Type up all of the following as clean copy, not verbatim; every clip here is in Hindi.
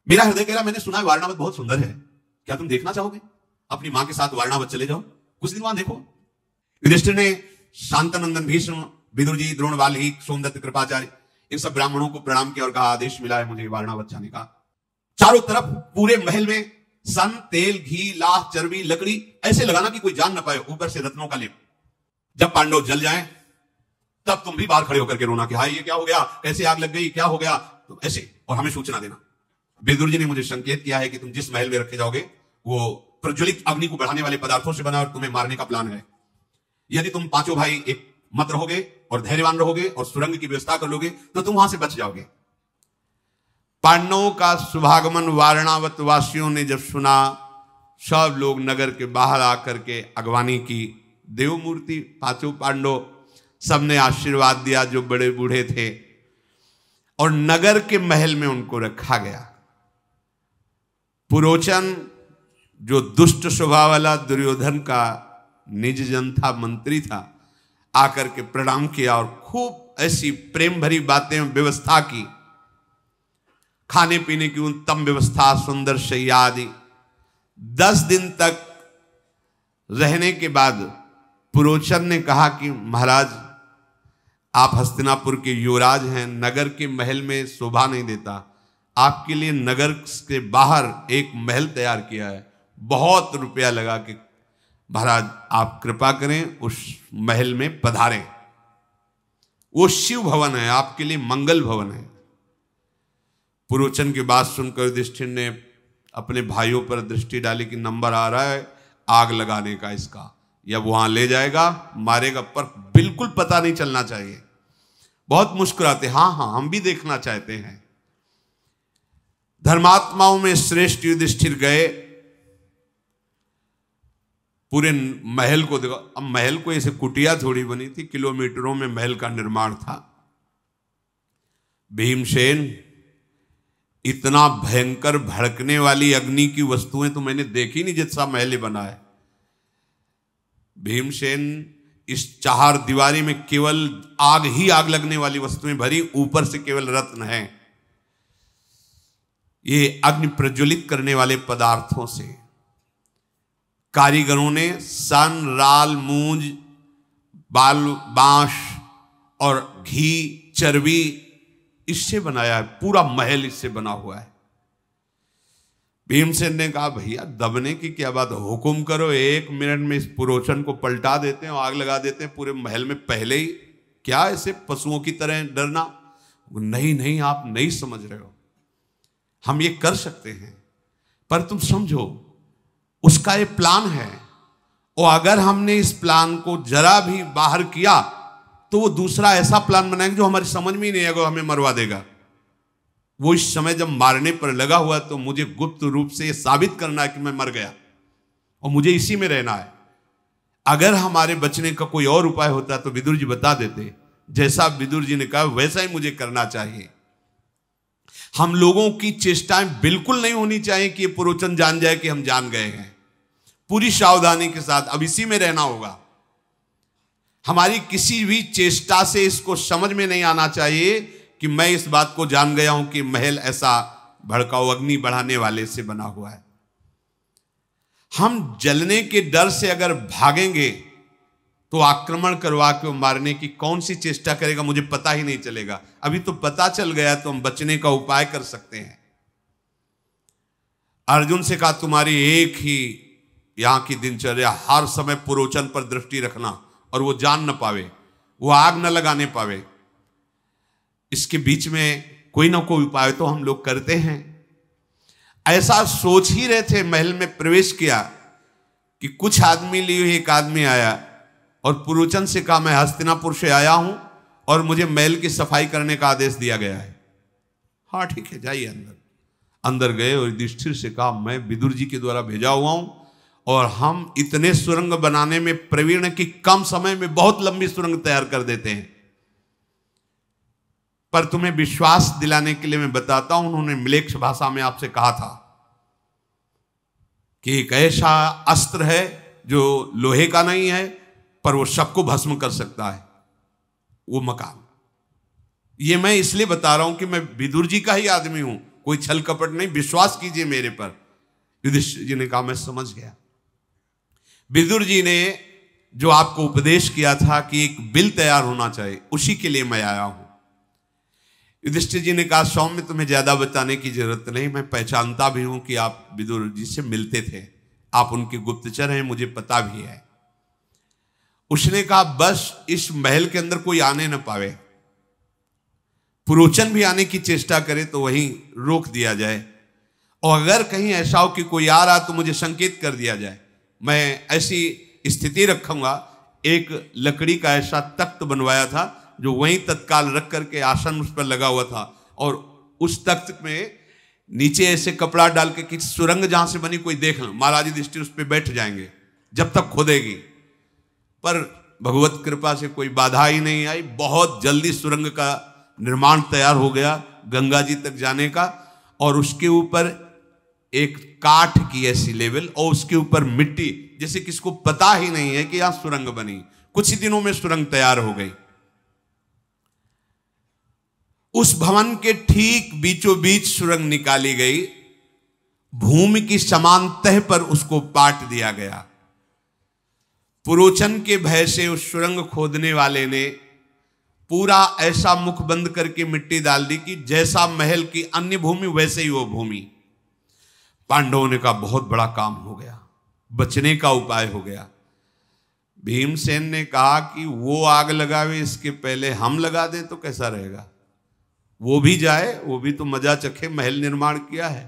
मेरा हृदय कह रहा, मैंने सुना है वारणावत बहुत सुंदर है, क्या तुम देखना चाहोगे? अपनी मां के साथ वारणावत चले जाओ, कुछ दिन वहां देखो। युधिष्ठिर ने शांतनंदन, भीष्म, विदुर जी, द्रोण, वाल्मीकि, सोमदत्त, कृपाचार्य, इन सब ब्राह्मणों को प्रणाम किया और कहा, आदेश मिला है मुझे वारणावत जाने का। चारों तरफ पूरे महल में सन, तेल, घी, लाह, चर्बी, लकड़ी ऐसे लगाना कि कोई जान न पाए, ऊपर से रत्नों का लेप। जब पांडव जल जाएं तब तुम भी बाहर खड़े होकर के रोना कि हाय ये क्या हो गया, कैसे आग लग गई, क्या हो गया, तो ऐसे, और हमें सूचना देना। विदुर जी ने मुझे संकेत किया है कि तुम जिस महल में रखे जाओगे वो प्रज्वलित अग्नि को बढ़ाने वाले पदार्थों से बना और तुम्हें मारने का प्लान है। यदि तुम पांचों भाई एक मत रहोगे और धैर्यवान रहोगे और सुरंग की व्यवस्था कर लोगे तो तुम वहां से बच जाओगे। पांडवों का शुभागमन वारणावत वासियों ने जब सुना, सब लोग नगर के बाहर आकर के अगवानी की। देवमूर्ति पांचों पांडव सबने आशीर्वाद दिया जो बड़े बूढ़े थे, और नगर के महल में उनको रखा गया। पुरोचन जो दुष्ट स्वभाव वाला दुर्योधन का निज जन था, मंत्री था, आकर के प्रणाम किया और खूब ऐसी प्रेम भरी बातें व्यवस्था की। खाने पीने की उत्तम व्यवस्था, सुंदर शैया आदि। 10 दिन तक रहने के बाद पुरोचन ने कहा कि महाराज, आप हस्तिनापुर के युवराज हैं, नगर के महल में शोभा नहीं देता, आपके लिए नगर के बाहर एक महल तैयार किया है, बहुत रुपया लगा के, महाराज आप कृपा करें उस महल में पधारें। वो शिव भवन है, आपके लिए मंगल भवन है। पुरोचन की बात सुनकर युधिष्ठिर ने अपने भाइयों पर दृष्टि डाली कि नंबर आ रहा है आग लगाने का इसका, या वहां ले जाएगा मारेगा, पर बिल्कुल पता नहीं चलना चाहिए। बहुत मुस्कुराते, हाँ हाँ हम भी देखना चाहते हैं। धर्मात्माओं में श्रेष्ठ युधिष्ठिर गए, पूरे महल को देखो। अब महल को ऐसे कुटिया थोड़ी बनी थी, किलोमीटरों में महल का निर्माण था। भीमसेन, इतना भयंकर भड़कने वाली अग्नि की वस्तुएं तो मैंने देखी नहीं जैसा महल बना है। भीमसेन, इस 4 दीवारी में केवल आग ही आग लगने वाली वस्तुएं भरी, ऊपर से केवल रत्न है। ये अग्नि प्रज्वलित करने वाले पदार्थों से कारीगरों ने सन, राल, मूंज, बांस और घी, चर्बी इससे बनाया है। पूरा महल इससे बना हुआ है। भीमसेन ने कहा, भैया दबने की क्या बात, हुकुम करो, 1 मिनट में इस पुरोचन को पलटा देते हैं और आग लगा देते हैं पूरे महल में पहले ही। क्या ऐसे पशुओं की तरह डरना? नहीं नहीं, आप नहीं समझ रहे हो, हम ये कर सकते हैं, पर तुम समझो उसका ये प्लान है, और अगर हमने इस प्लान को जरा भी बाहर किया तो वो दूसरा ऐसा प्लान बनाएंगे जो हमारी समझ में ही नहीं आएगा, हमें मरवा देगा। वो इस समय जब मारने पर लगा हुआ तो मुझे गुप्त रूप से ये साबित करना है कि मैं मर गया और मुझे इसी में रहना है। अगर हमारे बचने का कोई और उपाय होता तो विदुर जी बता देते, जैसा विदुर जी ने कहा वैसा ही मुझे करना चाहिए। हम लोगों की चेष्टाएं बिल्कुल नहीं होनी चाहिए कि ये पुरोचन जान जाए कि हम जान गए हैं। पूरी सावधानी के साथ अब इसी में रहना होगा। हमारी किसी भी चेष्टा से इसको समझ में नहीं आना चाहिए कि मैं इस बात को जान गया हूं कि महल ऐसा भड़काऊ अग्नि बढ़ाने वाले से बना हुआ है। हम जलने के डर से अगर भागेंगे तो आक्रमण करवा के मारने की कौन सी चेष्टा करेगा मुझे पता ही नहीं चलेगा। अभी तो पता चल गया तो हम बचने का उपाय कर सकते हैं। अर्जुन से कहा, तुम्हारी एक ही यहां की दिनचर्या, हर समय पुरोचन पर दृष्टि रखना और वो जान न पावे, वो आग न लगाने पावे। इसके बीच में कोई ना कोई उपाय तो हम लोग करते हैं। ऐसा सोच ही रहे थे, महल में प्रवेश किया कि कुछ आदमी लिए एक आदमी आया और पुरोचन से कहा, मैं हस्तिनापुर से आया हूं और मुझे महल की सफाई करने का आदेश दिया गया है। हाँ ठीक है, जाइए अंदर। अंदर गए और युधिष्ठिर से कहा, मैं विदुर जी के द्वारा भेजा हुआ हूं और हम इतने सुरंग बनाने में प्रवीण हैं कि कम समय में बहुत लंबी सुरंग तैयार कर देते हैं। पर तुम्हें विश्वास दिलाने के लिए मैं बताता हूं, उन्होंने म्लेच्छ भाषा में आपसे कहा था कि एक ऐसा अस्त्र है जो लोहे का नहीं है पर वो सबको भस्म कर सकता है, वो मकान। ये मैं इसलिए बता रहा हूं कि मैं विदुर जी का ही आदमी हूं, कोई छल कपट नहीं, विश्वास कीजिए मेरे पर। युधिष्ठिर जी ने कहा मैं समझ गया। विदुर जी ने जो आपको उपदेश किया था कि एक बिल तैयार होना चाहिए, उसी के लिए मैं आया हूं। युधिष्ठिर जी ने कहा सौम्य तुम्हें ज्यादा बताने की जरूरत नहीं, मैं पहचानता भी हूं कि आप विदुर जी से मिलते थे, आप उनके गुप्तचर हैं, मुझे पता भी है। उसने कहा बस इस महल के अंदर कोई आने न पावे, पुरोचन भी आने की चेष्टा करे तो वहीं रोक दिया जाए, और अगर कहीं ऐसा हो कि कोई आ रहा तो मुझे संकेत कर दिया जाए। मैं ऐसी स्थिति रखूंगा। एक लकड़ी का ऐसा तख्त बनवाया था जो वहीं तत्काल रख करके आसन उस पर लगा हुआ था, और उस तख्त में नीचे ऐसे कपड़ा डाल के कि सुरंग जहां से बनी कोई देख ले, महाराज युधिष्ठिर उस पर बैठ जाएंगे जब तक खोदेगी। पर भगवत कृपा से कोई बाधा ही नहीं आई। बहुत जल्दी सुरंग का निर्माण तैयार हो गया गंगा जी तक जाने का, और उसके ऊपर एक काठ की ऐसी लेवल और उसके ऊपर मिट्टी, जैसे किसको पता ही नहीं है कि यहां सुरंग बनी। कुछ ही दिनों में सुरंग तैयार हो गई। उस भवन के ठीक बीचों बीच सुरंग निकाली गई, भूमि की समान तह पर उसको पाट दिया गया। पुरोचन के भय से उस सुरंग खोदने वाले ने पूरा ऐसा मुख बंद करके मिट्टी डाल दी कि जैसा महल की अन्य भूमि वैसे ही वो भूमि। पांडवों ने कहा बहुत बड़ा काम हो गया, बचने का उपाय हो गया। भीमसेन ने कहा कि वो आग लगावे इसके पहले हम लगा दें तो कैसा रहेगा, वो भी जाए, वो भी तो मजा चखे, महल निर्माण किया है।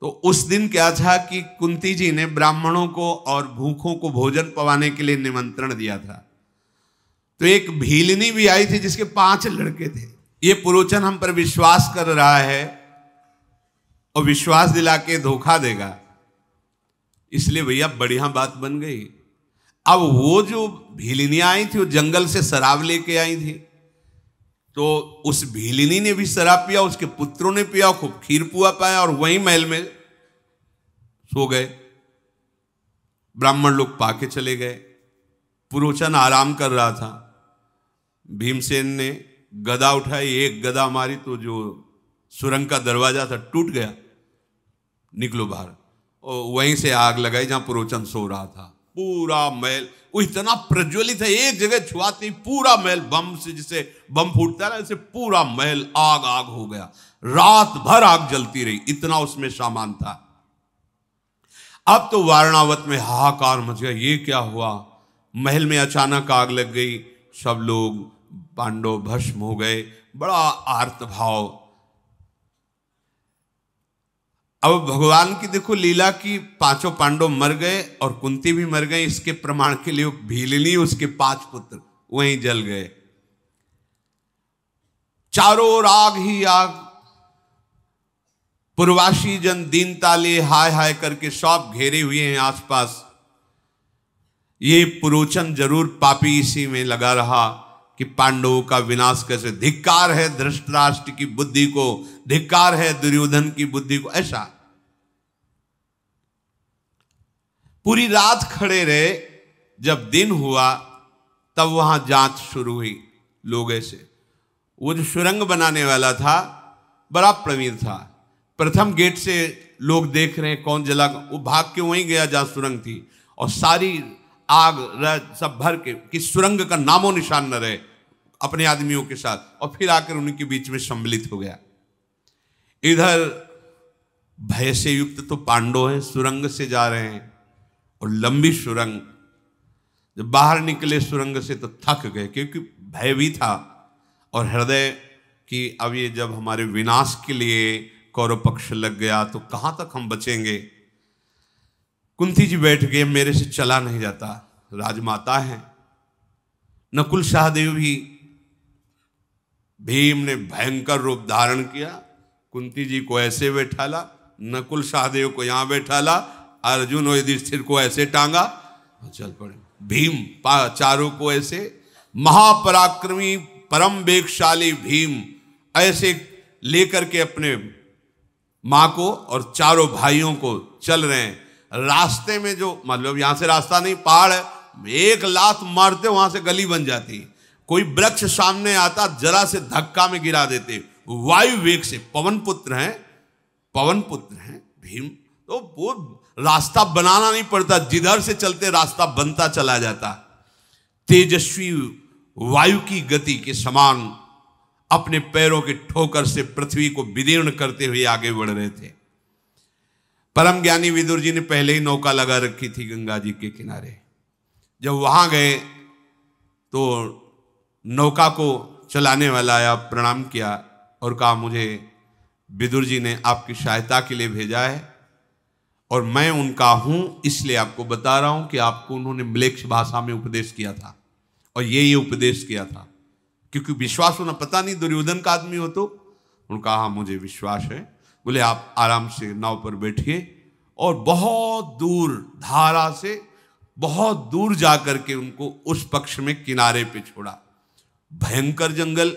तो उस दिन क्या था कि कुंती जी ने ब्राह्मणों को और भूखों को भोजन पवाने के लिए निमंत्रण दिया था। तो एक भीलनी भी आई थी जिसके 5 लड़के थे। ये पुरोचन हम पर विश्वास कर रहा है और विश्वास दिला के धोखा देगा, इसलिए भैया बढ़िया बात बन गई। अब वो जो भीलिनियां आई थी वो जंगल से शराब लेके आई थी, तो उस भीलिनी ने भी शराब पिया, उसके पुत्रों ने पिया, खूब खीर पुआ पाया और वहीं महल में सो गए। ब्राह्मण लोग पाके चले गए। पुरोचन आराम कर रहा था। भीमसेन ने गदा उठाई, एक गदा मारी तो जो सुरंग का दरवाजा था टूट गया, निकलो बाहर, और वहीं से आग लगाई जहां पुरोचन सो रहा था। पूरा महल वो इतना प्रज्वलित है, एक जगह छुआती पूरा महल बम से, जिसे बम फूटता है ऐसे पूरा महल आग आग हो गया। रात भर आग जलती रही, इतना उसमें सामान था। अब तो वारणावत में हाहाकार मच गया, ये क्या हुआ। महल में अचानक आग लग गई, सब लोग पांडव भस्म हो गए, बड़ा आर्त भाव। अब भगवान की देखो लीला की, 5 पांडव मर गए और कुंती भी मर गए। इसके प्रमाण के लिए भीलनी उसके 5 पुत्र वहीं जल गए। चारों ओर आग ही आग। पूर्वासी जन दीनता ले हाय हाय करके सब घेरे हुए हैं आसपास। ये पुरोचन जरूर पापी इसी में लगा रहा कि पांडवों का विनाश कैसे। धिक्कार है धृतराष्ट्र की बुद्धि को, धिक्कार है दुर्योधन की बुद्धि को। ऐसा पूरी रात खड़े रहे। जब दिन हुआ तब वहां जांच शुरू हुई। लोग ऐसे, वो जो सुरंग बनाने वाला था बड़ा प्रवीण था। प्रथम गेट से लोग देख रहे हैं कौन जला, वो भाग के वहीं गया जहां सुरंग थी, और सारी आग सब भर के कि सुरंग का नामो निशान न रहे, अपने आदमियों के साथ, और फिर आकर उनके बीच में सम्मिलित हो गया। इधर भय से युक्त तो पांडव हैं, सुरंग से जा रहे हैं, और लंबी सुरंग। जब बाहर निकले सुरंग से तो थक गए, क्योंकि भय भी था और हृदय कि अब ये जब हमारे विनाश के लिए कौरव पक्ष लग गया तो कहां तक हम बचेंगे। कुंती जी बैठ गए, मेरे से चला नहीं जाता, राजमाता है। नकुल सहदेव भी, भीम ने भयंकर रूप धारण किया, कुंती जी को ऐसे बैठाला, नकुल सहदेव को यहां बैठाला, अर्जुन और युधिष्ठिर को ऐसे टांगा, चल पड़े। भीम चारों को ऐसे, महापराक्रमी परम वेगशाली भीम ऐसे लेकर के अपने मां को और चारों भाइयों को चल रहे हैं। रास्ते में जो मतलब यहां से रास्ता नहीं, पहाड़ है, एक लात मारते वहां से गली बन जाती। कोई वृक्ष सामने आता जरा से धक्का में गिरा देते, वायु वेग से, पवन पुत्र हैं भीम, तो वो रास्ता बनाना नहीं पड़ता, जिधर से चलते रास्ता बनता चला जाता। तेजस्वी वायु की गति के समान अपने पैरों के ठोकर से पृथ्वी को विदीर्ण करते हुए आगे बढ़ रहे थे। परम ज्ञानी विदुर जी ने पहले ही नौका लगा रखी थी गंगा जी के किनारे। जब वहां गए तो नौका को चलाने वाला आया, प्रणाम किया और कहा मुझे विदुर जी ने आपकी सहायता के लिए भेजा है और मैं उनका हूं, इसलिए आपको बता रहा हूं कि आपको उन्होंने म्लेच्छ भाषा में उपदेश किया था और ये उपदेश किया था, क्योंकि विश्वास होना, पता नहीं दुर्योधन का आदमी हो तो। उन्होंने कहा हाँ मुझे विश्वास है। बोले आप आराम से नाव पर बैठिए और बहुत दूर धारा से बहुत दूर जाकर के उनको उस पक्ष में किनारे पे छोड़ा। भयंकर जंगल,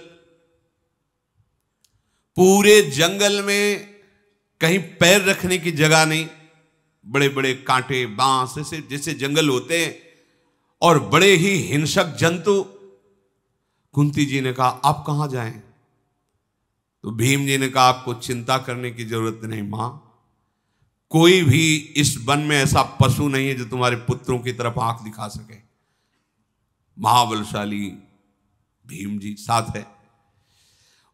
पूरे जंगल में कहीं पैर रखने की जगह नहीं, बड़े बड़े कांटे बांस ऐसे जैसे जंगल होते हैं और बड़े ही हिंसक जंतु। कुंती जी ने कहा आप कहां जाएं? तो भीम जी ने कहा आपको चिंता करने की जरूरत नहीं मां, कोई भी इस वन में ऐसा पशु नहीं है जो तुम्हारे पुत्रों की तरफ आंख दिखा सके। महाबलशाली भीम जी साथ है।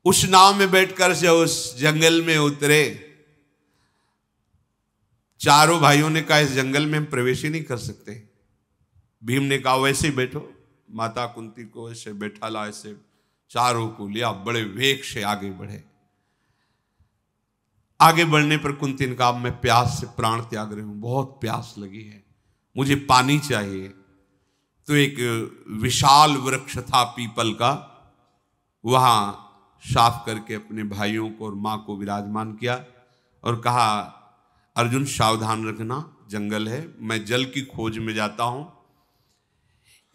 उस नाव में बैठकर से उस जंगल में उतरे। चारों भाइयों ने कहा इस जंगल में हम प्रवेश ही नहीं कर सकते। भीम ने कहा वैसे ही बैठो। माता कुंती को ऐसे बैठा ला, ऐसे चारों को लिया, बड़े वेग से आगे बढ़े। आगे बढ़ने पर कुंती ने कहा मैं प्यास से प्राण त्याग रही हूं, बहुत प्यास लगी है, मुझे पानी चाहिए। तो एक विशाल वृक्ष था पीपल का, वहां साफ करके अपने भाइयों को और मां को विराजमान किया और कहा अर्जुन सावधान रखना, जंगल है, मैं जल की खोज में जाता हूं।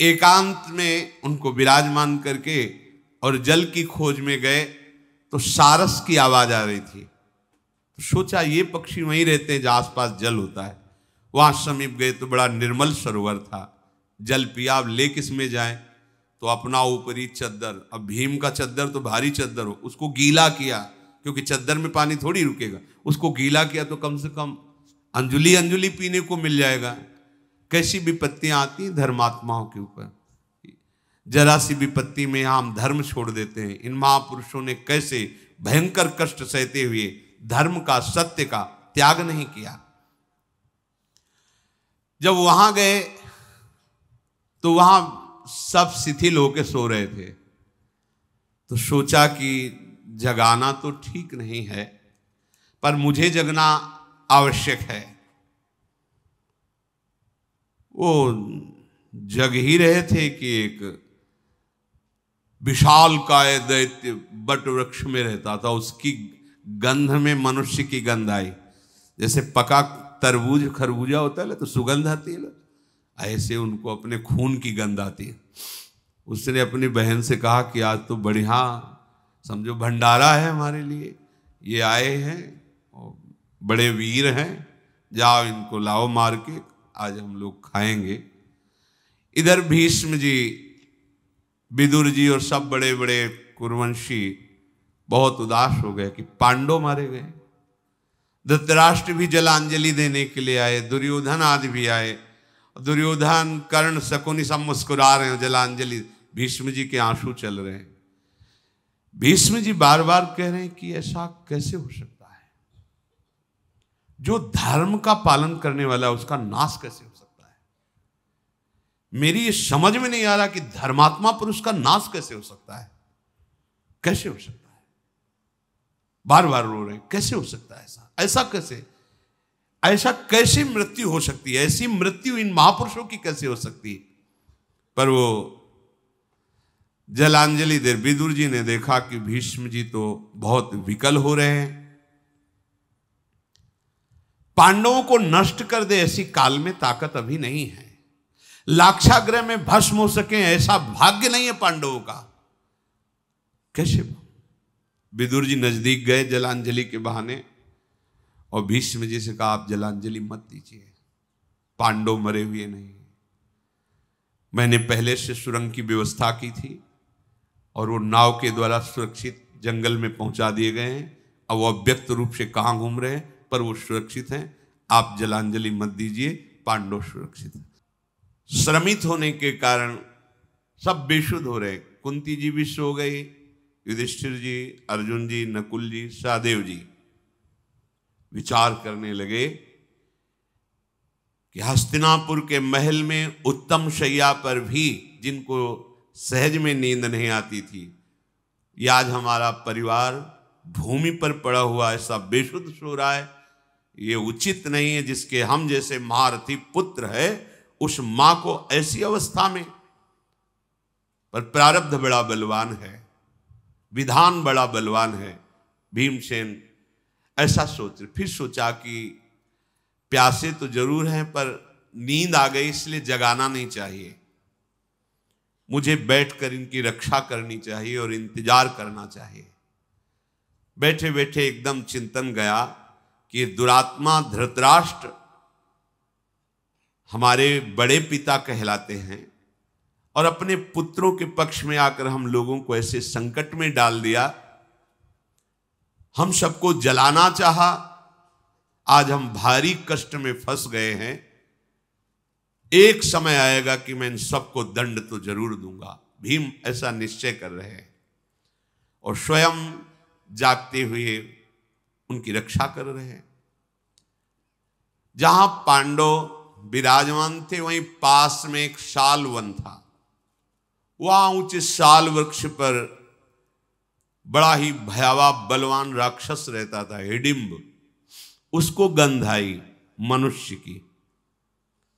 एकांत में उनको विराजमान करके और जल की खोज में गए तो सारस की आवाज आ रही थी। तो सोचा ये पक्षी वहीं रहते हैं जहां आसपास जल होता है। वहां समीप गए तो बड़ा निर्मल सरोवर था, जल पिया। अब ले किस में जाए? तो अपना ऊपरी चद्दर, अब भीम का चद्दर तो भारी चद्दर हो, उसको गीला किया, क्योंकि चद्दर में पानी थोड़ी रुकेगा। उसको गीला किया तो कम से कम अंजुली अंजुली पीने को मिल जाएगा। कैसी विपत्तियां आती हैं धर्मात्माओं के ऊपर, जरा सी विपत्ति में हम धर्म छोड़ देते हैं। इन महापुरुषों ने कैसे भयंकर कष्ट सहते हुए धर्म का, सत्य का त्याग नहीं किया। जब वहां गए तो वहां सब शिथिल होकर सो रहे थे। तो सोचा कि जगाना तो ठीक नहीं है, पर मुझे जगना आवश्यक है। वो जग ही रहे थे कि एक विशाल काय दैत्य बट वृक्ष में रहता था। उसकी गंध में मनुष्य की गंध आई, जैसे पका तरबूज खरबूजा होता है ना तो सुगंध आती है, ऐसे उनको अपने खून की गंध आती है। उसने अपनी बहन से कहा कि आज तो बढ़िया समझो भंडारा है हमारे लिए, ये आए हैं और बड़े वीर हैं, जाओ इनको लाओ मार के, आज हम लोग खाएंगे। इधर भीष्म जी, विदुर जी और सब बड़े बड़े कुरुवंशी बहुत उदास हो गए कि पांडव मारे गए। धृतराष्ट्र भी जलांजलि देने के लिए आए, दुर्योधन आदि भी आए। दुर्योधन कर्ण शकुनि सब मुस्कुरा रहे हैं, जलांजलि, भीष्म जी के आंसू चल रहे हैं। भीष्म जी बार बार कह रहे हैं कि ऐसा कैसे हो सकता है, जो धर्म का पालन करने वाला है उसका नाश कैसे हो सकता है। मेरी ये समझ में नहीं आ रहा कि धर्मात्मा पुरुष का नाश कैसे हो सकता है, कैसे हो सकता है। बार बार रो रहे हैं, कैसे हो सकता है ऐसा, ऐसा कैसे, ऐसा कैसे मृत्यु हो सकती है, ऐसी मृत्यु इन महापुरुषों की कैसे हो सकती है। पर वो जलांजलि दे, विदुर जी ने देखा कि भीष्म जी तो बहुत विकल हो रहे हैं। पांडवों को नष्ट कर दे ऐसी काल में ताकत अभी नहीं है, लाक्षागृह में भस्म हो सके ऐसा भाग्य नहीं है पांडवों का। कैसे? विदुर जी नजदीक गए जलांजलि के बहाने और भीष्म जी से कहा आप जलांजलि मत दीजिए, पांडव मरे हुए नहीं, मैंने पहले से सुरंग की व्यवस्था की थी और वो नाव के द्वारा सुरक्षित जंगल में पहुंचा दिए गए हैं। अब वो अव्यक्त रूप से कहाँ घूम रहे हैं, पर वो सुरक्षित हैं। आप जलांजलि मत दीजिए, पांडव सुरक्षित हैं। श्रमित होने के कारण सब बेशुद्ध हो रहे। कुंती जी भी सो गई, युधिष्ठिर जी, अर्जुन जी, नकुल जी, सहदेव जी विचार करने लगे कि हस्तिनापुर के महल में उत्तम शैया पर भी जिनको सहज में नींद नहीं आती थी, ये आज हमारा परिवार भूमि पर पड़ा हुआ ऐसा बेशुद्ध सो रहा है। ये उचित नहीं है। जिसके हम जैसे महारथी पुत्र है, उस मां को ऐसी अवस्था में, पर प्रारब्ध बड़ा बलवान है, विधान बड़ा बलवान है। भीमसेन ऐसा सोच, फिर सोचा कि प्यासे तो जरूर हैं, पर नींद आ गई, इसलिए जगाना नहीं चाहिए। मुझे बैठकर इनकी रक्षा करनी चाहिए और इंतजार करना चाहिए। बैठे बैठे एकदम चिंतन गया कि दुरात्मा धृतराष्ट्र हमारे बड़े पिता कहलाते हैं और अपने पुत्रों के पक्ष में आकर हम लोगों को ऐसे संकट में डाल दिया। हम सबको जलाना चाहा, आज हम भारी कष्ट में फंस गए हैं। एक समय आएगा कि मैं इन सबको दंड तो जरूर दूंगा। भीम ऐसा निश्चय कर रहे हैं और स्वयं जागते हुए उनकी रक्षा कर रहे हैं। जहां पांडव विराजमान थे, वहीं पास में एक शाल वन था। वहां ऊंचे शाल वृक्ष पर बड़ा ही भयावह बलवान राक्षस रहता था, हिडिंब। उसको गंध आई मनुष्य की,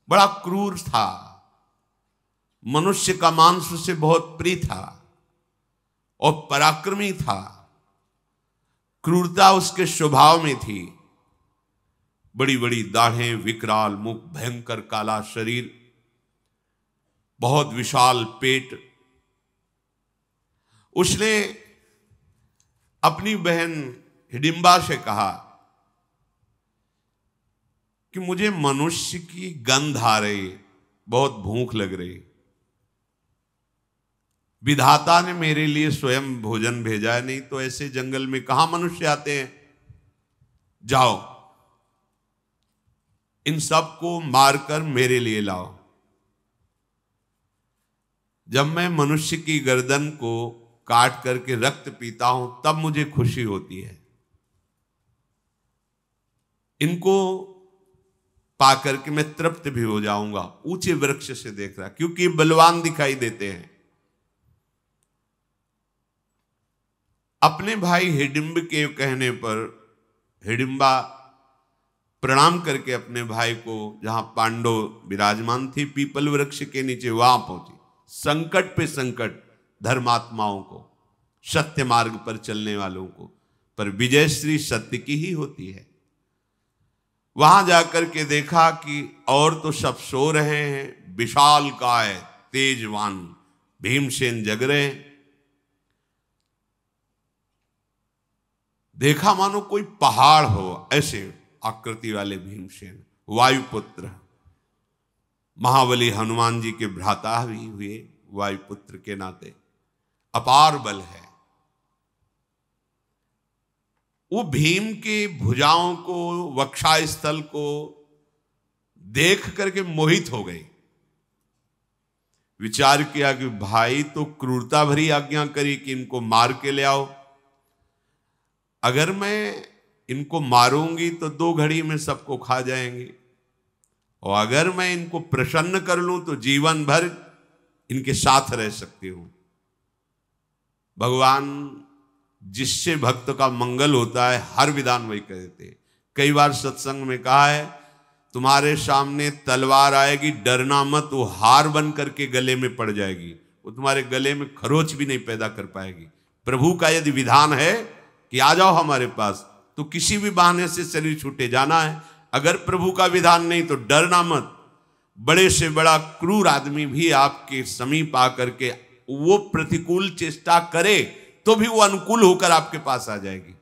बड़ा क्रूर था, मनुष्य का मांस उसे बहुत प्रिय था और पराक्रमी था। क्रूरता उसके स्वभाव में थी। बड़ी बड़ी दाढ़ें, विकराल मुख, भयंकर काला शरीर, बहुत विशाल पेट। उसने अपनी बहन हिडिंबा से कहा कि मुझे मनुष्य की गंध आ रही, बहुत भूख लग रही। विधाता ने मेरे लिए स्वयं भोजन भेजा है, नहीं तो ऐसे जंगल में कहां मनुष्य आते हैं। जाओ, इन सबको मारकर मेरे लिए लाओ। जब मैं मनुष्य की गर्दन को काट करके रक्त पीता हूं, तब मुझे खुशी होती है। इनको पाकर के मैं तृप्त भी हो जाऊंगा। ऊंचे वृक्ष से देख रहा, क्योंकि बलवान दिखाई देते हैं। अपने भाई हिडिंब के कहने पर हिडिंबा प्रणाम करके अपने भाई को, जहां पांडव विराजमान थे पीपल वृक्ष के नीचे, वहां पहुंची। संकट पे संकट धर्मात्माओं को, सत्य मार्ग पर चलने वालों को, पर विजय श्री सत्य की ही होती है। वहां जाकर के देखा कि और तो सब सो रहे हैं, विशाल काय तेजवान भीमसेन जग रहे हैं। देखा मानो कोई पहाड़ हो, ऐसे आकृति वाले भीमसेन, वायुपुत्र, महाबली हनुमान जी के भ्राता भी हुए, वायुपुत्र के नाते अपार बल है। वो भीम के भुजाओं को, वक्षास्थल को देख करके मोहित हो गई। विचार किया कि भाई तो क्रूरता भरी आज्ञा करी कि इनको मार के ले आओ। अगर मैं इनको मारूंगी तो 2 घड़ी में सबको खा जाएंगे, और अगर मैं इनको प्रसन्न कर लूं तो जीवन भर इनके साथ रह सकती हूं। भगवान जिससे भक्त का मंगल होता है, हर विधान वही कर देते। कई बार सत्संग में कहा है, तुम्हारे सामने तलवार आएगी, डरना मत, वो हार बन करके गले में पड़ जाएगी, वो तुम्हारे गले में खरोच भी नहीं पैदा कर पाएगी। प्रभु का यदि विधान है कि आ जाओ हमारे पास, तो किसी भी बहाने से शरीर छूटे जाना है। अगर प्रभु का विधान नहीं तो डरना मत। बड़े से बड़ा क्रूर आदमी भी आपके समीप आकर के वो प्रतिकूल चेष्टा करे तो भी वो अनुकूल होकर आपके पास आ जाएगी।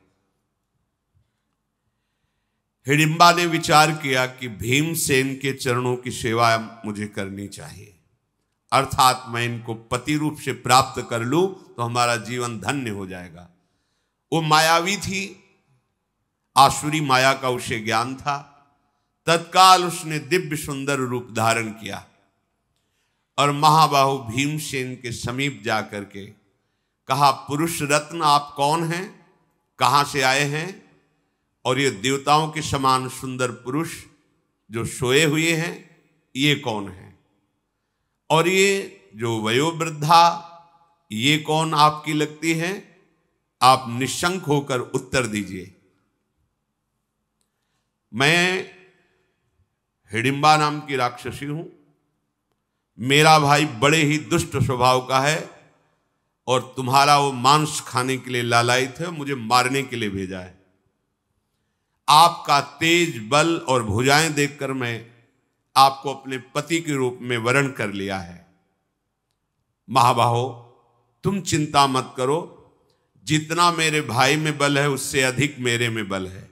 हिडिंबा ने विचार किया कि भीमसेन के चरणों की सेवा मुझे करनी चाहिए, अर्थात मैं इनको पति रूप से प्राप्त कर लूं तो हमारा जीवन धन्य हो जाएगा। वो मायावी थी, आसुरी माया का उसे ज्ञान था। तत्काल उसने दिव्य सुंदर रूप धारण किया और महाबाहु भीमसेन के समीप जाकर के कहा, पुरुष रत्न आप कौन हैं, कहां से आए हैं, और ये देवताओं के समान सुंदर पुरुष जो सोए हुए हैं ये कौन है, और ये जो वयोवृद्धा ये कौन आपकी लगती है, आप निशंक होकर उत्तर दीजिए। मैं हिडिंबा नाम की राक्षसी हूं, मेरा भाई बड़े ही दुष्ट स्वभाव का है और तुम्हारा वो मांस खाने के लिए लालायित है, मुझे मारने के लिए भेजा है। आपका तेज बल और भुजाएं देखकर मैं आपको अपने पति के रूप में वरण कर लिया है। महाबाहो, तुम चिंता मत करो, जितना मेरे भाई में बल है उससे अधिक मेरे में बल है।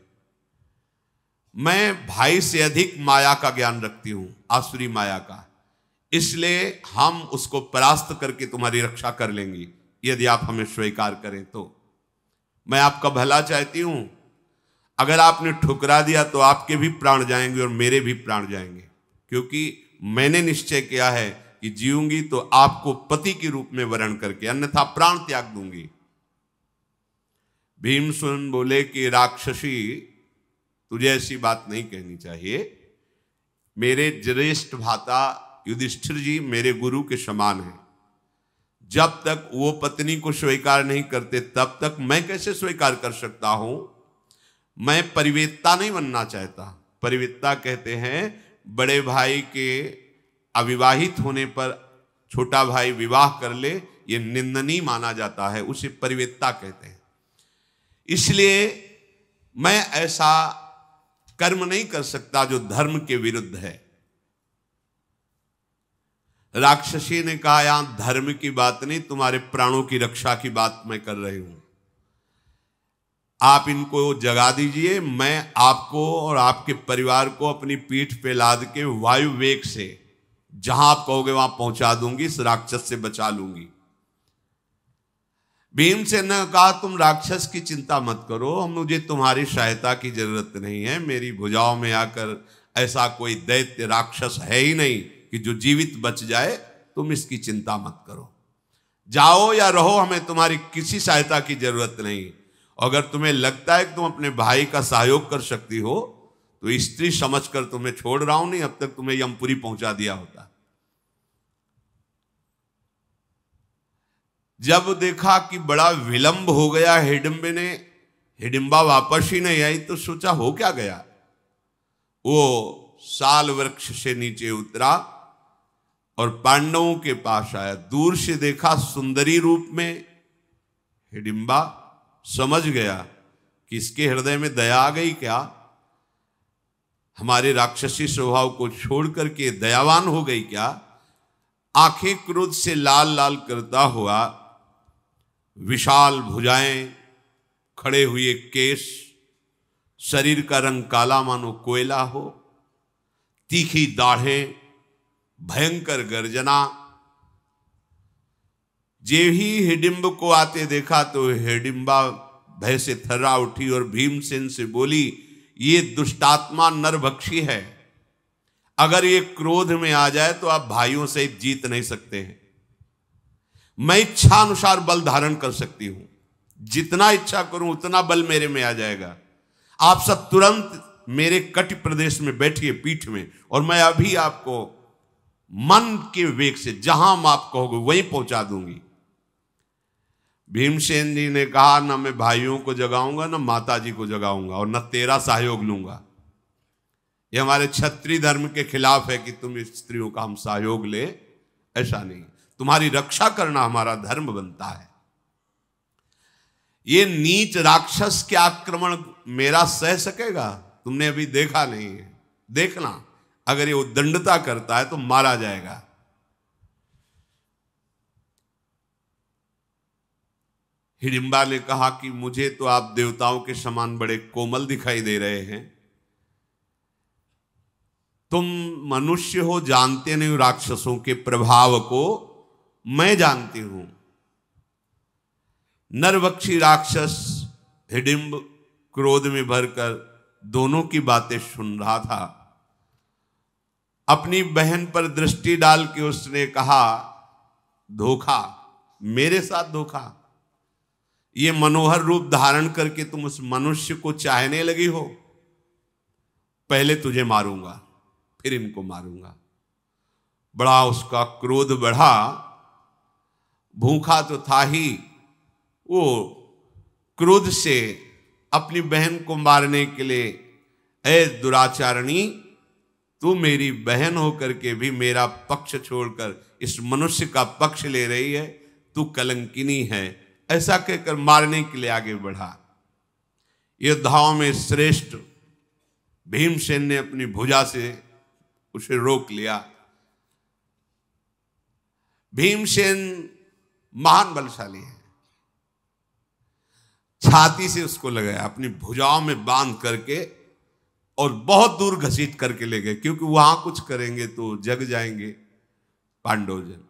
मैं भाई से अधिक माया का ज्ञान रखती हूं, आसुरी माया का, इसलिए हम उसको परास्त करके तुम्हारी रक्षा कर लेंगी यदि आप हमें स्वीकार करें तो। मैं आपका भला चाहती हूं, अगर आपने ठुकरा दिया तो आपके भी प्राण जाएंगे और मेरे भी प्राण जाएंगे, क्योंकि मैंने निश्चय किया है कि जीऊंगी तो आपको पति के रूप में वरण करके, अन्यथा प्राण त्याग दूंगी। भीमसेन बोले कि राक्षसी, तुझे ऐसी बात नहीं कहनी चाहिए। मेरे ज्येष्ठ भ्राता युधिष्ठिर जी मेरे गुरु के समान हैं, जब तक वो पत्नी को स्वीकार नहीं करते तब तक मैं कैसे स्वीकार कर सकता हूं। मैं परिवेत्ता नहीं बनना चाहता। परिवेत्ता कहते हैं बड़े भाई के अविवाहित होने पर छोटा भाई विवाह कर ले, ये निंदनीय माना जाता है, उसे परिवेत्ता कहते हैं। इसलिए मैं ऐसा कर्म नहीं कर सकता जो धर्म के विरुद्ध है। राक्षसी ने कहा, यहां धर्म की बात नहीं, तुम्हारे प्राणों की रक्षा की बात मैं कर रही हूं। आप इनको जगा दीजिए, मैं आपको और आपके परिवार को अपनी पीठ पे लाद के वायु वेग से जहां आप कहोगे वहां पहुंचा दूंगी, इस राक्षस से बचा लूंगी। भीमसेन ने कहा, तुम राक्षस की चिंता मत करो, मुझे तुम्हारी सहायता की जरूरत नहीं है। मेरी भुजाओं में आकर ऐसा कोई दैत्य राक्षस है ही नहीं कि जो जीवित बच जाए। तुम इसकी चिंता मत करो, जाओ या रहो, हमें तुम्हारी किसी सहायता की जरूरत नहीं। अगर तुम्हें लगता है कि तुम अपने भाई का सहयोग कर सकती हो तो स्त्री समझकर तुम्हें छोड़ रहा हूं, नहीं अब तक तुम्हें यमपुरी पहुंचा दिया होता। जब देखा कि बड़ा विलंब हो गया हिडिंबा वापस ही नहीं आई, तो सोचा हो क्या गया। वो साल वृक्ष से नीचे उतरा और पांडवों के पास आया। दूर से देखा सुंदरी रूप में हिडिंबा, समझ गया कि इसके हृदय में दया आ गई क्या, हमारे राक्षसी स्वभाव को छोड़ करके दयावान हो गई क्या। आंखें क्रोध से लाल लाल करता हुआ, विशाल भुजाएं, खड़े हुए केश, शरीर का रंग काला मानो कोयला हो, तीखी दाढ़ें, भयंकर गर्जना। जे ही हिडिंब को आते देखा तो हिडिंबा भय से थर्रा उठी और भीमसेन से बोली, ये दुष्टात्मा नरभक्षी है, अगर ये क्रोध में आ जाए तो आप भाइयों से जीत नहीं सकते हैं। मैं इच्छा अनुसार बल धारण कर सकती हूं, जितना इच्छा करूं उतना बल मेरे में आ जाएगा। आप सब तुरंत मेरे कटि प्रदेश में बैठिए पीठ में, और मैं अभी आपको मन के वेग से जहां आप कहोगे वहीं पहुंचा दूंगी। भीमसेन जी ने कहा, ना मैं भाइयों को जगाऊंगा, ना माता जी को जगाऊंगा, और न तेरा सहयोग लूंगा। ये हमारे क्षत्रिय धर्म के खिलाफ है कि तुम स्त्रियों का हम सहयोग ले, ऐसा नहीं। तुम्हारी रक्षा करना हमारा धर्म बनता है। ये नीच राक्षस के आक्रमण मेरा सह सकेगा? तुमने अभी देखा नहीं है, देखना, अगर ये उद्दंडता करता है तो मारा जाएगा। हिडिंबा ने कहा कि मुझे तो आप देवताओं के समान बड़े कोमल दिखाई दे रहे हैं, तुम मनुष्य हो, जानते नहीं राक्षसों के प्रभाव को, मैं जानती हूं। नरभक्षी राक्षस हिडिंब क्रोध में भरकर दोनों की बातें सुन रहा था। अपनी बहन पर दृष्टि डाल के उसने कहा, धोखा, मेरे साथ धोखा, ये मनोहर रूप धारण करके तुम उस मनुष्य को चाहने लगी हो। पहले तुझे मारूंगा, फिर इनको मारूंगा। बड़ा उसका क्रोध बढ़ा। भूखा तो था ही, वो क्रोध से अपनी बहन को मारने के लिए, ऐ दुराचारणी, तू मेरी बहन होकर के भी मेरा पक्ष छोड़कर इस मनुष्य का पक्ष ले रही है, तू कलंकिनी है, ऐसा कहकर मारने के लिए आगे बढ़ा। योद्धाओं में श्रेष्ठ भीमसेन ने अपनी भुजा से उसे रोक लिया। भीमसेन महान बलशाली है, छाती से उसको लगाया, अपनी भुजाओं में बांध करके और बहुत दूर घसीट करके ले गए, क्योंकि वहां कुछ करेंगे तो जग जाएंगे पांडवजन।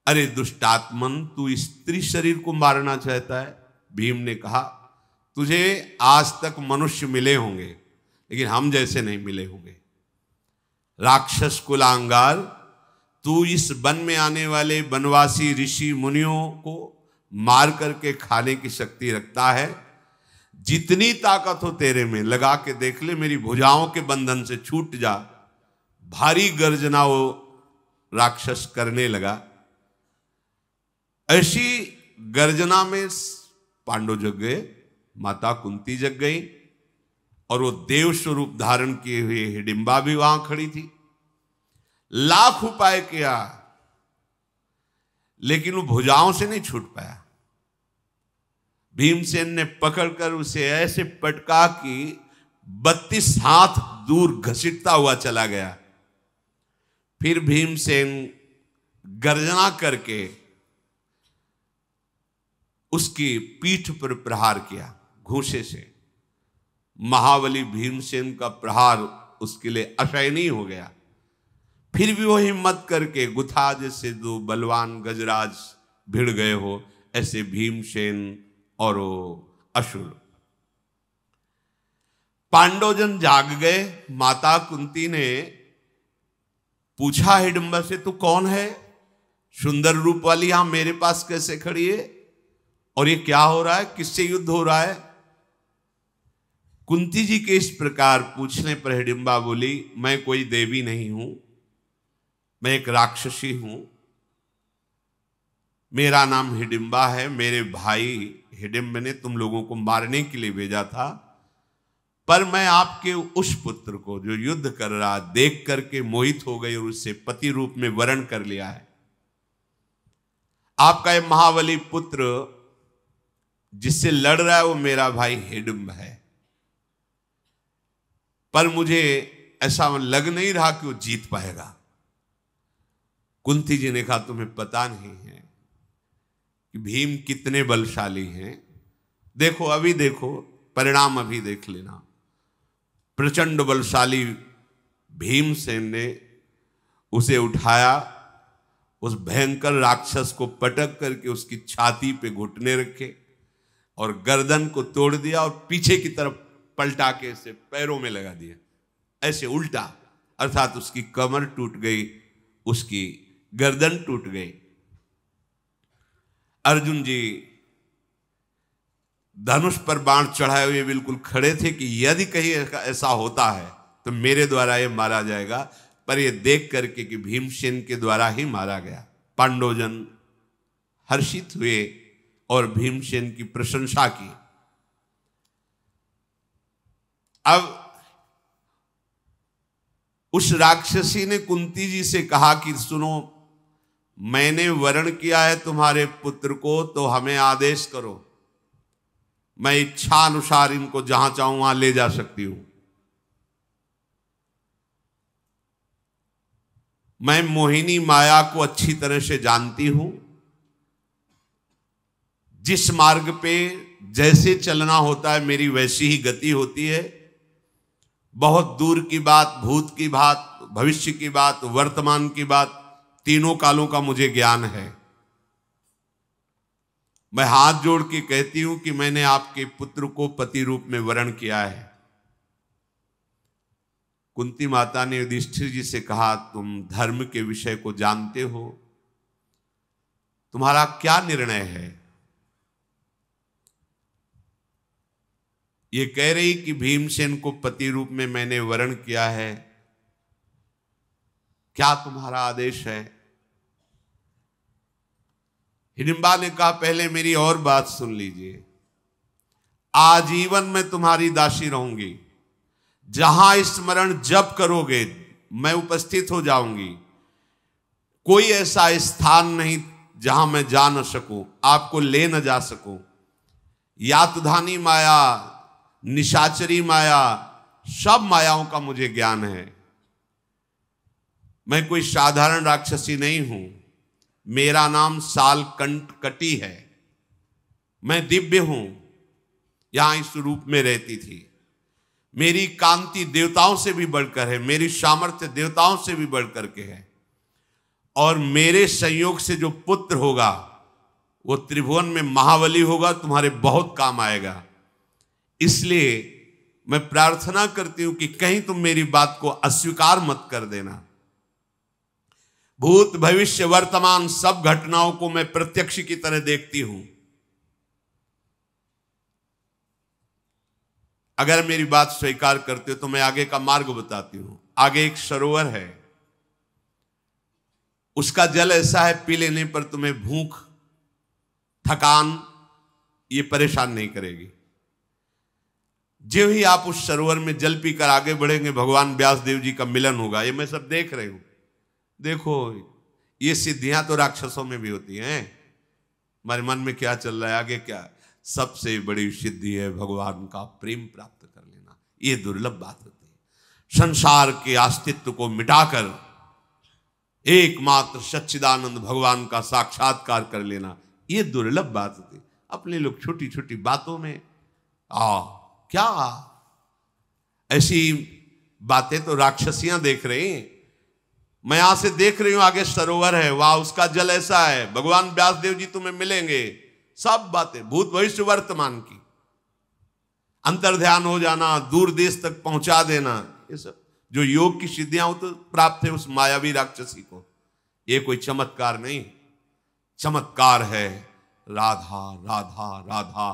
अरे दुष्टात्मन, तू स्त्री शरीर को मारना चाहता है? भीम ने कहा, तुझे आज तक मनुष्य मिले होंगे, लेकिन हम जैसे नहीं मिले होंगे। राक्षस कुलांगार, तू इस वन में आने वाले वनवासी ऋषि मुनियों को मार करके खाने की शक्ति रखता है। जितनी ताकत हो तेरे में लगा के देख ले, मेरी भुजाओं के बंधन से छूट जा। भारी गर्जना वो राक्षस करने लगा। ऐसी गर्जना में पांडव जग गए, माता कुंती जग गई, और वो देव स्वरूप धारण किए हुए हिडिंबा भी वहां खड़ी थी। लाख उपाय किया, लेकिन वो भुजाओं से नहीं छूट पाया। भीमसेन ने पकड़कर उसे ऐसे पटका कि 32 हाथ दूर घसीटता हुआ चला गया। फिर भीमसेन गर्जना करके उसकी पीठ पर प्रहार किया घूंसे से। महाबली भीमसेन का प्रहार उसके लिए असहनीय हो गया। फिर भी वो हिम्मत करके गुथा जैसे दो बलवान गजराज भिड़ गए हो, ऐसे भीमसेन और वो असुर। पांडवजन जाग गए। माता कुंती ने पूछा हिडिंबा से, तू कौन है? सुंदर रूप वाली यहां मेरे पास कैसे खड़ी है? और ये क्या हो रहा है? किससे युद्ध हो रहा है? कुंती जी के इस प्रकार पूछने पर हिडिंबा बोली, मैं कोई देवी नहीं हूं, मैं एक राक्षसी हूं। मेरा नाम हिडिंबा है। मेरे भाई हिडिंब ने तुम लोगों को मारने के लिए भेजा था, पर मैं आपके उस पुत्र को जो युद्ध कर रहा देख करके मोहित हो गई और उससे पति रूप में वरण कर लिया है। आपका ये महाबली पुत्र जिससे लड़ रहा है वो मेरा भाई हिडिंब है, पर मुझे ऐसा लग नहीं रहा कि वो जीत पाएगा। कुंती जी ने कहा, तुम्हें पता नहीं है कि भीम कितने बलशाली हैं। देखो, अभी देखो, परिणाम अभी देख लेना। प्रचंड बलशाली भीमसेन ने उसे उठाया, उस भयंकर राक्षस को पटक करके उसकी छाती पे घुटने रखे और गर्दन को तोड़ दिया और पीछे की तरफ पलटा के इसे पैरों में लगा दिया, ऐसे उल्टा, अर्थात उसकी कमर टूट गई, उसकी गर्दन टूट गई। अर्जुन जी धनुष पर बाण चढ़ाए हुए बिल्कुल खड़े थे कि यदि कहीं ऐसा होता है तो मेरे द्वारा ये मारा जाएगा, पर ये देख करके कि भीमसेन के द्वारा ही मारा गया, पांडवजन हर्षित हुए और भीमसेन की प्रशंसा की। अब उस राक्षसी ने कुंती जी से कहा कि सुनो, मैंने वरण किया है तुम्हारे पुत्र को, तो हमें आदेश करो, मैं इच्छा अनुसार इनको जहां चाहूं वहां ले जा सकती हूं। मैं मोहिनी माया को अच्छी तरह से जानती हूं। जिस मार्ग पे जैसे चलना होता है मेरी वैसी ही गति होती है। बहुत दूर की बात, भूत की बात, भविष्य की बात, वर्तमान की बात, तीनों कालों का मुझे ज्ञान है। मैं हाथ जोड़ के कहती हूं कि मैंने आपके पुत्र को पति रूप में वरण किया है। कुंती माता ने युधिष्ठिर जी से कहा, तुम धर्म के विषय को जानते हो, तुम्हारा क्या निर्णय है? ये कह रही कि भीमसेन को पति रूप में मैंने वरण किया है, क्या तुम्हारा आदेश है? हिडिंबा ने कहा, पहले मेरी और बात सुन लीजिए। आजीवन मैं तुम्हारी दासी रहूंगी, जहां स्मरण जप करोगे मैं उपस्थित हो जाऊंगी। कोई ऐसा स्थान नहीं जहां मैं जा न सकूं, आपको ले न जा सकूं। यातधानी माया, निशाचरी माया, सब मायाओं का मुझे ज्ञान है। मैं कोई साधारण राक्षसी नहीं हूं, मेरा नाम सालकंठकटी है, मैं दिव्य हूं, यहां इस रूप में रहती थी। मेरी कांति देवताओं से भी बढ़कर है, मेरी सामर्थ्य देवताओं से भी बढ़कर के है, और मेरे संयोग से जो पुत्र होगा वो त्रिभुवन में महाबली होगा, तुम्हारे बहुत काम आएगा। इसलिए मैं प्रार्थना करती हूं कि कहीं तुम मेरी बात को अस्वीकार मत कर देना। भूत भविष्य वर्तमान सब घटनाओं को मैं प्रत्यक्ष की तरह देखती हूं। अगर मेरी बात स्वीकार करते हो तो मैं आगे का मार्ग बताती हूं। आगे एक सरोवर है, उसका जल ऐसा है पी लेने पर तुम्हें भूख, थकान ये परेशान नहीं करेगी। जो ही आप उस सरोवर में जल पीकर आगे बढ़ेंगे, भगवान व्यास देव जी का मिलन होगा। ये मैं सब देख रही हूं। देखो, ये सिद्धियां तो राक्षसों में भी होती हैं। हमारे मन में क्या चल रहा है, आगे क्या? सबसे बड़ी सिद्धि है भगवान का प्रेम प्राप्त कर लेना। ये दुर्लभ बात होती है। संसार के अस्तित्व को मिटाकर एकमात्र सच्चिदानंद भगवान का साक्षात्कार कर लेना, ये दुर्लभ बात होती है। अपने लोग छोटी छोटी बातों में क्या ऐसी बातें तो राक्षसियां देख रही हैं। मैं यहां से देख रही हूं, आगे सरोवर है, वाह उसका जल ऐसा है, भगवान व्यास देव जी तुम्हें मिलेंगे। सब बातें भूत भविष्य वर्तमान की, अंतर्ध्यान हो जाना, दूर देश तक पहुंचा देना, ये सब जो योग की सिद्धियां तो प्राप्त है उस मायावी राक्षसी को। ये कोई चमत्कार नहीं, चमत्कार है राधा राधा राधा।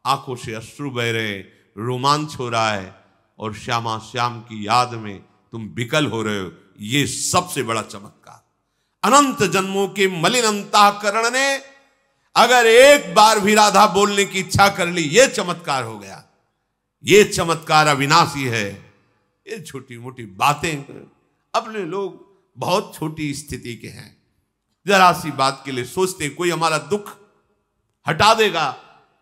आंखों से अश्रु बह रहे, रोमांच हो रहा है, और श्यामा श्याम की याद में तुम विकल हो रहे हो, ये सबसे बड़ा चमत्कार। अनंत जन्मों के मलिन अंतःकरण ने अगर एक बार भी राधा बोलने की इच्छा कर ली, ये चमत्कार हो गया। ये चमत्कार अविनाशी है। ये छोटी मोटी बातें, अपने लोग बहुत छोटी स्थिति के हैं, जरा सी बात के लिए सोचते कोई हमारा दुख हटा देगा।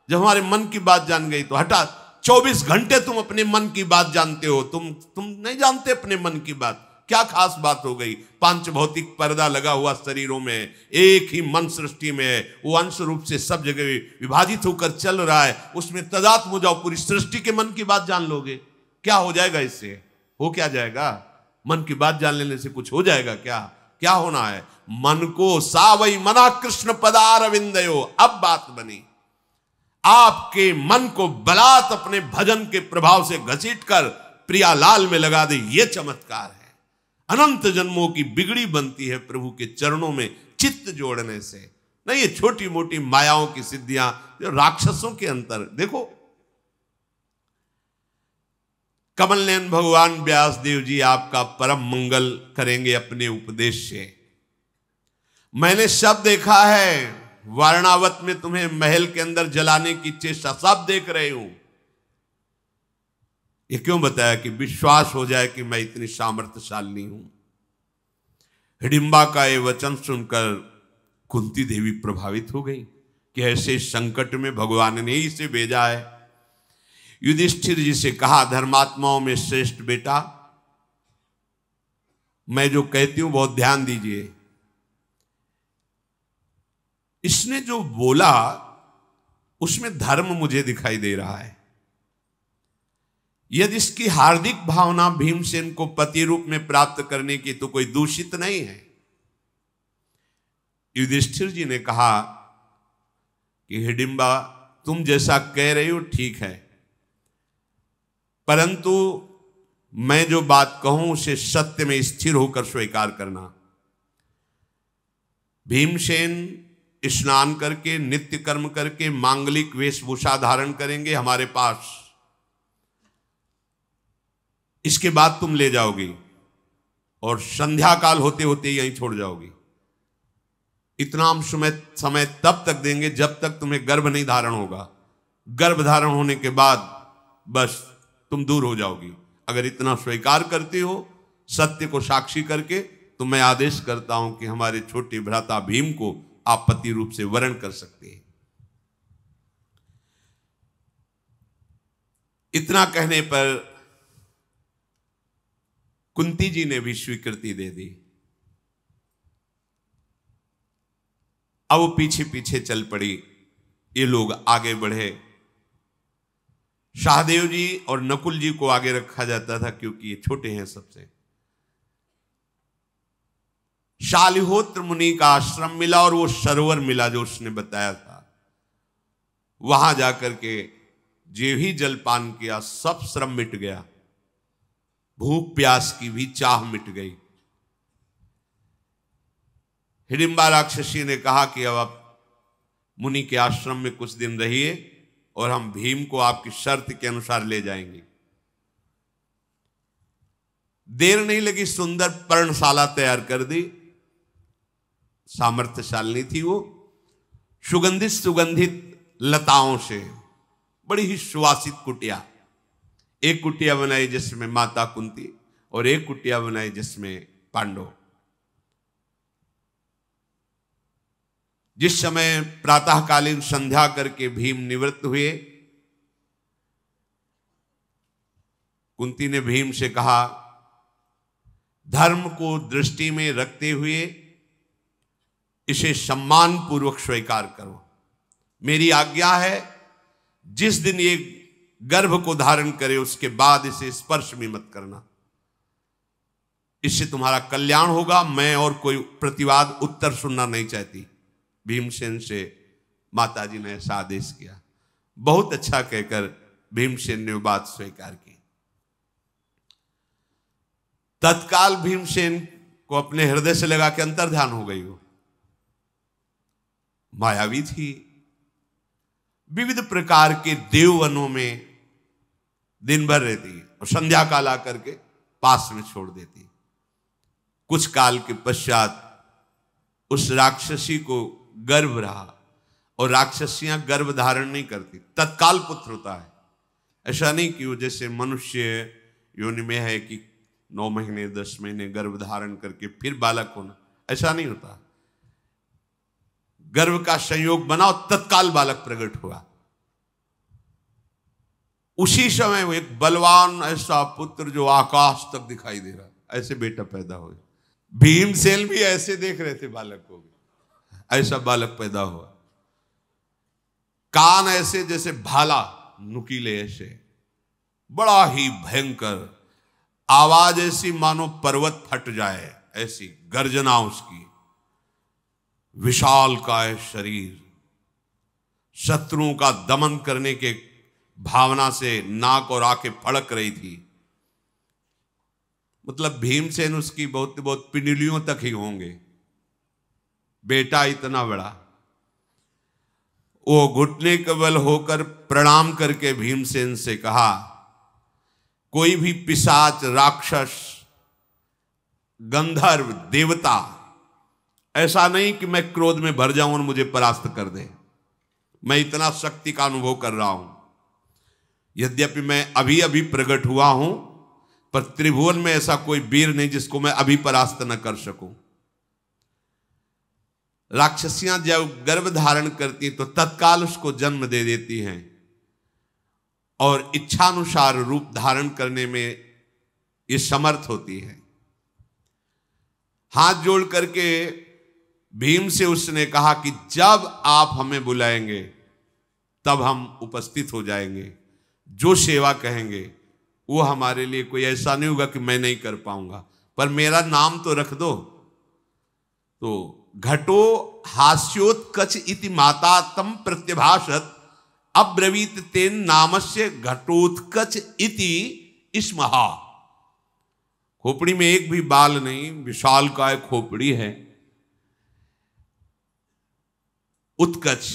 जब हमारे मन की बात जान गई तो हटा। 24 घंटे तुम अपने मन की बात जानते हो, तुम नहीं जानते अपने मन की बात। क्या खास बात हो गई? पांच भौतिक पर्दा लगा हुआ शरीरों में, एक ही मन सृष्टि में है, वो अंश रूप से सब जगह विभाजित होकर चल रहा है। उसमें तदात्म हो जाओ, पूरी सृष्टि के मन की बात जान लोगे, क्या हो जाएगा? इससे हो क्या जाएगा? मन की बात जान लेने से कुछ हो जाएगा क्या? क्या होना है? मन को सावई मना कृष्ण पदारविंदयो। अब बात बनी, आपके मन को बलात् अपने भजन के प्रभाव से घसीटकर प्रियालाल में लगा दे, ये चमत्कार है। अनंत जन्मों की बिगड़ी बनती है प्रभु के चरणों में चित्त जोड़ने से। नहीं ये छोटी मोटी मायाओं की सिद्धियां जो राक्षसों के अंतर। देखो, कमल नयन भगवान व्यास देव जी आपका परम मंगल करेंगे अपने उपदेश से। मैंने सब देखा है, वारणावत में तुम्हें महल के अंदर जलाने की चेष्टा सब देख रहे हूं। ये क्यों बताया? कि विश्वास हो जाए कि मैं इतनी सामर्थ्यशाली हूं। हिडिंबा का ये वचन सुनकर कुंती देवी प्रभावित हो गई कि ऐसे संकट में भगवान ने इसे भेजा है। युधिष्ठिर जी से कहा, धर्मात्माओं में श्रेष्ठ बेटा, मैं जो कहती हूं बहुत ध्यान दीजिए। इसने जो बोला उसमें धर्म मुझे दिखाई दे रहा है। यदि इसकी हार्दिक भावना भीमसेन को पति रूप में प्राप्त करने की तो कोई दूषित नहीं है। युधिष्ठिर जी ने कहा, कि हिडिंबा तुम जैसा कह रही हो ठीक है, परंतु मैं जो बात कहूं उसे सत्य में स्थिर होकर स्वीकार करना। भीमसेन स्नान करके नित्य कर्म करके मांगलिक वेशभूषा धारण करेंगे हमारे पास, इसके बाद तुम ले जाओगी और संध्या काल होते होते यहीं छोड़ जाओगी। इतना हम समय तब तक देंगे जब तक तुम्हें गर्भ नहीं धारण होगा। गर्भ धारण होने के बाद बस तुम दूर हो जाओगी। अगर इतना स्वीकार करती हो सत्य को साक्षी करके, तो मैं आदेश करता हूं कि हमारे छोटे भ्राता भीम को आप पति रूप से वरण कर सकते हैं। इतना कहने पर कुंती जी ने भी स्वीकृति दे दी। अब वो पीछे पीछे चल पड़ी, ये लोग आगे बढ़े। सहदेव जी और नकुल जी को आगे रखा जाता था क्योंकि ये छोटे हैं सबसे। शालिहोत्र मुनि का आश्रम मिला और वो सरोवर मिला जो उसने बताया था। वहां जाकर के जे भी जलपान किया सब श्रम मिट गया, भूख प्यास की भी चाह मिट गई। हिडिंबा राक्षसी ने कहा कि अब आप मुनि के आश्रम में कुछ दिन रहिए और हम भीम को आपकी शर्त के अनुसार ले जाएंगे। देर नहीं लगी, सुंदर पर्णशाला तैयार कर दी। सामर्थ्यशालिनी थी वो, सुगंधित सुगंधित लताओं से बड़ी ही सुवासित कुटिया। एक कुटिया बनाई जिसमें माता कुंती और एक कुटिया बनाई जिसमें पांडव। जिस समय प्रातःकालीन संध्या करके भीम निवृत्त हुए, कुंती ने भीम से कहा, धर्म को दृष्टि में रखते हुए इसे सम्मान पूर्वक स्वीकार करो। मेरी आज्ञा है जिस दिन ये गर्भ को धारण करे उसके बाद इसे स्पर्श भी मत करना, इससे तुम्हारा कल्याण होगा। मैं और कोई प्रतिवाद उत्तर सुनना नहीं चाहती। भीमसेन से माताजी ने ऐसा आदेश किया। बहुत अच्छा कहकर भीमसेन ने वो बात स्वीकार की। तत्काल भीमसेन को अपने हृदय से लगा कि अंतर्ध्यान हो गई। हो मायावी थी, विविध प्रकार के देववनों में दिन भर रहती और संध्या काल आकर के पास में छोड़ देती। कुछ काल के पश्चात उस राक्षसी को गर्भ रहा, और राक्षसियां गर्भ धारण नहीं करती, तत्काल पुत्र होता है। ऐसा नहीं कि वो जैसे मनुष्य योनि में है कि 9 महीने 10 महीने गर्भ धारण करके फिर बालक होना, ऐसा नहीं होता। गर्भ का संयोग बना और तत्काल बालक प्रकट हुआ। उसी समय वो एक बलवान ऐसा पुत्र जो आकाश तक दिखाई दे रहा, ऐसे बेटा पैदा हो। भीमसेन भी ऐसे देख रहे थे बालक को, ऐसा बालक पैदा हुआ। कान ऐसे जैसे भाला, नुकीले ऐसे, बड़ा ही भयंकर। आवाज ऐसी मानो पर्वत फट जाए, ऐसी गर्जना उसकी। विशाल काय शरीर, शत्रुओं का दमन करने के भावना से नाक और आंखें फड़क रही थी। मतलब भीमसेन उसकी बहुत बहुत पिंडलियों तक ही होंगे, बेटा इतना बड़ा। वो घुटने के बल होकर प्रणाम करके भीमसेन से कहा, कोई भी पिशाच, राक्षस, गंधर्व, देवता, ऐसा नहीं कि मैं क्रोध में भर जाऊं और मुझे परास्त कर दे। मैं इतना शक्ति का अनुभव कर रहा हूं। यद्यपि मैं अभी अभी प्रकट हुआ हूं, पर त्रिभुवन में ऐसा कोई वीर नहीं जिसको मैं अभी परास्त न कर सकूं। राक्षसियां जब गर्भ धारण करती तो तत्काल उसको जन्म दे देती हैं और इच्छानुसार रूप धारण करने में ये समर्थ होती है। हाथ जोड़ करके भीम से उसने कहा कि जब आप हमें बुलाएंगे तब हम उपस्थित हो जाएंगे। जो सेवा कहेंगे वो हमारे लिए कोई ऐसा नहीं होगा कि मैं नहीं कर पाऊंगा, पर मेरा नाम तो रख दो। तो घटो हास्योत्कच इति माता तम प्रत्यभाषत अब्रवीत तेन नामस्य घटोत्कच इति स्महा। खोपड़ी में एक भी बाल नहीं, विशालकाय खोपड़ी है। उत्कच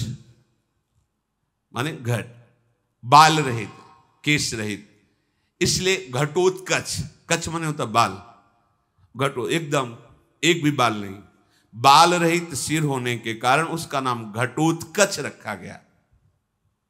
माने घट, बाल रहित, केश रहित, इसलिए घटोत्कच। कच माने होता बाल, घटो एकदम एक भी बाल नहीं, बाल रहित सिर होने के कारण उसका नाम घटोत्कच रखा गया।